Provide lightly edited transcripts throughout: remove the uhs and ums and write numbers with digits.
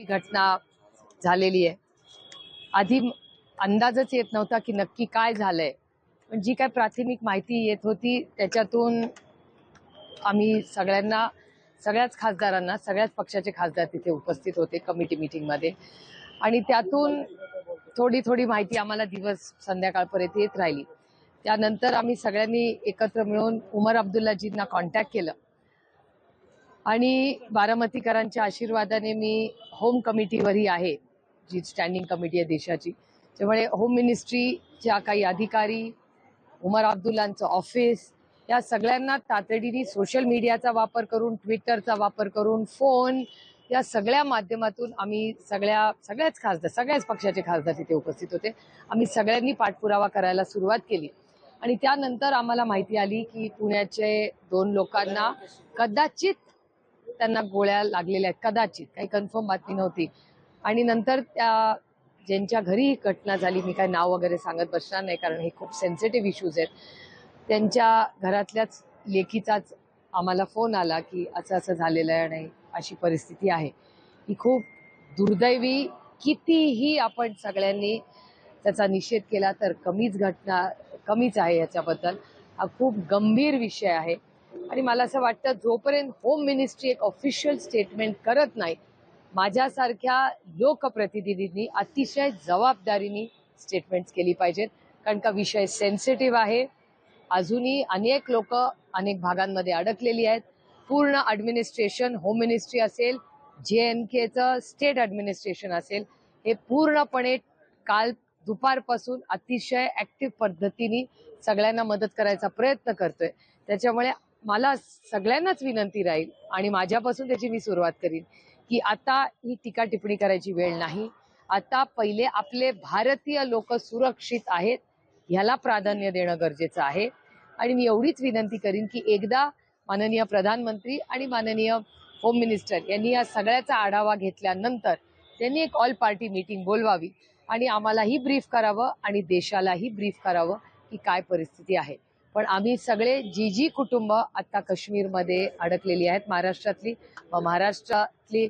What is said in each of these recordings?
घटना झालेली आहे। आधी अंदाजच येत नव्हता की नक्की काय झालंय, पण जी काय प्राथमिक माहिती येत होती त्याच्यातून आम्ही सगळ्याच खासदारांना, सगळ्याच पक्षाचे खासदार तिथे उपस्थित होते कमिटी मीटिंगमध्ये, आणि त्यातून थोडी माहिती आम्हाला दिवस संध्याकाळपर्यंत येत राहिली। त्यानंतर आम्ही सगळ्यांनी एकत्र मिळून उमर अब्दुल्लाजींना कॉन्टॅक्ट केलं आणि बारामतीकरांच्या आशीर्वादाने मी होम कमिटीवरही आहे, जी स्टँडिंग कमिटी आहे देशाची। त्यामुळे होम मिनिस्ट्रीच्या काही अधिकारी, उमर अब्दुल्लांचं ऑफिस, या सगळ्यांना तातडीने सोशल मीडियाचा वापर करून, ट्विटरचा वापर करून, फोन, या सगळ्या माध्यमातून आम्ही सगळ्याच खासदार, सगळ्याच पक्षाचे खासदार तिथे उपस्थित होते। आम्ही सगळ्यांनी पाठपुरावा करायला सुरुवात केली आणि त्यानंतर आम्हाला माहिती आली की पुण्याचे 2 लोकांना कदाचित त्यांना गोळ्या लागलेल्या आहेत, कदाचित, काही कन्फर्म बातमी नव्हती। आणि नंतर त्या ज्यांच्या घरी ही घटना झाली, मी काय नाव वगैरे सांगत बसणार नाही कारण हे खूप सेन्सिटिव्ह इश्यूज आहेत, त्यांच्या घरातल्याच लेकीचाच आम्हाला फोन आला की असं असं झालेलं आहे आणि अशी परिस्थिती आहे। ही खूप दुर्दैवी, कितीही आपण सगळ्यांनी त्याचा निषेध केला तर कमीच आहे। याच्याबद्दल हा खूप गंभीर विषय आहे आणि मला असं वाटतं जोपर्यंत होम मिनिस्ट्री एक ऑफिशियल स्टेटमेंट करत नाही, माझ्यासारख्या लोकप्रतिनिधींनी अतिशय जबाबदारीने स्टेटमेंट्स केली पाहिजेत, कारण का विषय सेन्सिटिव्ह आहे। अजूनही अनेक लोक अनेक भागांमध्ये अडकलेली आहेत। पूर्ण ॲडमिनिस्ट्रेशन, होम मिनिस्ट्री असेल, JNKचं स्टेट ॲडमिनिस्ट्रेशन असेल, हे पूर्णपणे काल दुपारपासून अतिशय ॲक्टिव्ह पद्धतीने सगळ्यांना मदत करायचा प्रयत्न करतोय। त्याच्यामुळे मला सगळ्यांनाच विनंती राहील आणि माझ्यापासून त्याची मी सुरुवात करीन की आता ही टीका टिप्पणी करायची वेळ नाही। आता पहिले आपले भारतीय लोक सुरक्षित आहेत ह्याला प्राधान्य देणं गरजेचं आहे। आणि मी एवढीच विनंती करीन की एकदा माननीय प्रधानमंत्री आणि माननीय होम मिनिस्टर यांनी या सगळ्याचा आढावा घेतल्यानंतर त्यांनी एक ऑल पार्टी मीटिंग बोलवावी आणि आम्हालाही ब्रीफ करावं आणि देशालाही ब्रीफ करावं की काय परिस्थिती आहे। पण आम्ही सगळे जी कुटुंब आता काश्मीरमध्ये अडकलेली आहेत, महाराष्ट्रातली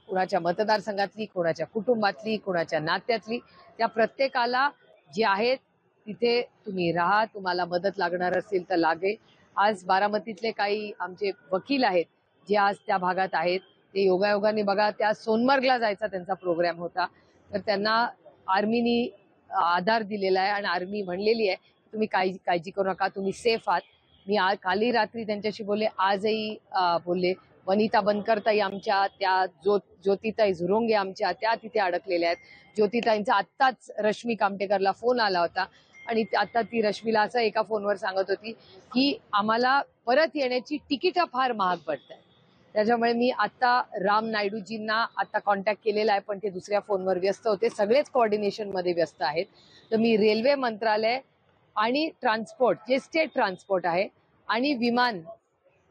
कुणाच्या मतदारसंघातली, कुणाच्या कुटुंबातली, कुणाच्या नात्यातली, त्या प्रत्येकाला जे आहेत तिथे तुम्ही राहा, तुम्हाला मदत लागणार असेल तर लागे। आज बारामतीतले काही आमचे वकील आहेत जे आज त्या भागात आहेत, ते योगायोगाने बघा त्या सोनमर्गला जायचा त्यांचा प्रोग्राम होता, तर त्यांना आर्मीनी आधार दिलेला आहे आणि आर्मी म्हणलेली आहे तुम्ही काळजी करू नका, तुम्ही सेफ आहात। मी काली रात्री त्यांच्याशी बोलले, आजही बोलले। वनिता बनकरताई आमच्या, त्या ज्योतिताई झुरोंगे आमच्या, त्या तिथे अडकलेल्या आहेत। ज्योतिताईंचा आत्ताच रश्मी कामटेकरला फोन आला होता आणि आता ती रश्मीला असं एका फोनवर सांगत होती की आम्हाला परत येण्याची तिकीटं फार महाग पडत आहे। त्याच्यामुळे मी आता राम नायडूजींना आता कॉन्टॅक्ट केलेला आहे, पण ते दुसऱ्या फोनवर व्यस्त होते, सगळेच कोऑर्डिनेशनमध्ये व्यस्त आहेत। तर मी रेल्वे मंत्रालय आणि ट्रान्सपोर्ट, जे स्टेट ट्रान्सपोर्ट आहे, आणि विमान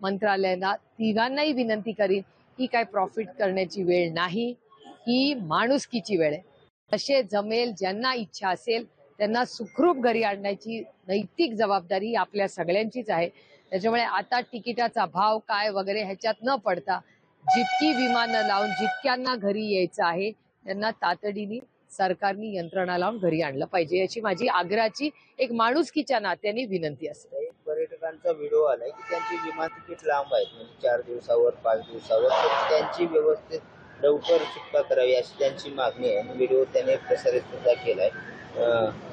मंत्रालयाला तिघांनाही विनंती करीन ही काय प्रॉफिट करण्याची वेळ नाही, ही माणुसकीची वेळ आहे। तसे जमेल, ज्यांना इच्छा असेल त्यांना सुखरूप घरी आणण्याची नैतिक जबाबदारी आपल्या सगळ्यांचीच आहे। त्याच्यामुळे आता तिकिटाचा भाव काय वगैरे ह्याच्यात न पडता जितकी विमानं लावून जितक्यांना घरी यायचं आहे त्यांना तातडीने सरकारनी यंत्रणा लावून घरी आणलं पाहिजे, याची माझी आग्रहाची एक माणुसकीच्या नात्याने विनंती असते। पर्यटकांचा व्हिडिओ आलाय की त्यांची विमान तिकीट लांब आहेत, म्हणजे 4 दिवसावर 5 दिवसावर, तर त्यांची व्यवस्थित लवकर सुटका करावी अशी त्यांची मागणी आहे। व्हिडिओ त्याने प्रसारित सुद्धा केलाय।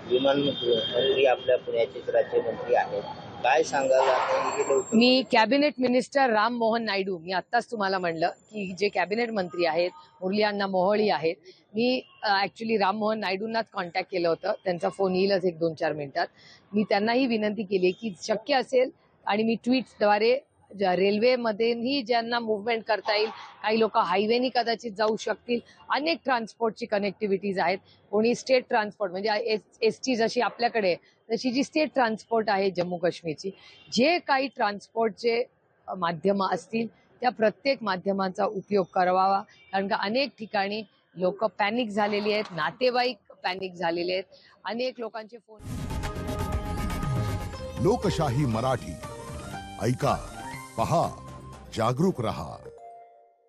विमान मंत्री आपल्या पुण्याचेच राज्यमंत्री आहेत, काय सांगाल? मी कॅबिनेट मिनिस्टर राम मोहन नायडू, मी आत्ताच तुम्हाला म्हणलं की जे कॅबिनेट मंत्री आहेत, मुरली अण्णा मोहोळी आहेत, मी ऍक्च्युली राम मोहन नायडूंनाच कॉन्टॅक्ट केलं होतं, त्यांचा फोन येईलच 1-2-4 मिनिटात। मी त्यांनाही विनंती केली की शक्य असेल, आणि मी ट्विट्सद्वारे रेल्वेमध्येही ज्यांना मूव्हमेंट करता येईल, काही लोक हायवेनी कदाचित जाऊ शकतील, अनेक ट्रान्सपोर्टची कनेक्टिव्हिटीज आहेत, कोणी स्टेट ट्रान्सपोर्ट म्हणजे एसटी जशी आपल्याकडे तशी जी स्टेट ट्रान्सपोर्ट आहे जम्मू काश्मीरची, जे काही ट्रान्सपोर्टचे माध्यम असतील त्या प्रत्येक माध्यमाचा उपयोग करावा, कारण का अनेक ठिकाणी लोक पॅनिक झालेली आहेत, नातेवाईक पॅनिक झालेले आहेत, अनेक लोकांचे फोन। लोकशाही मराठी ऐका, पहा, जागरूक रहा।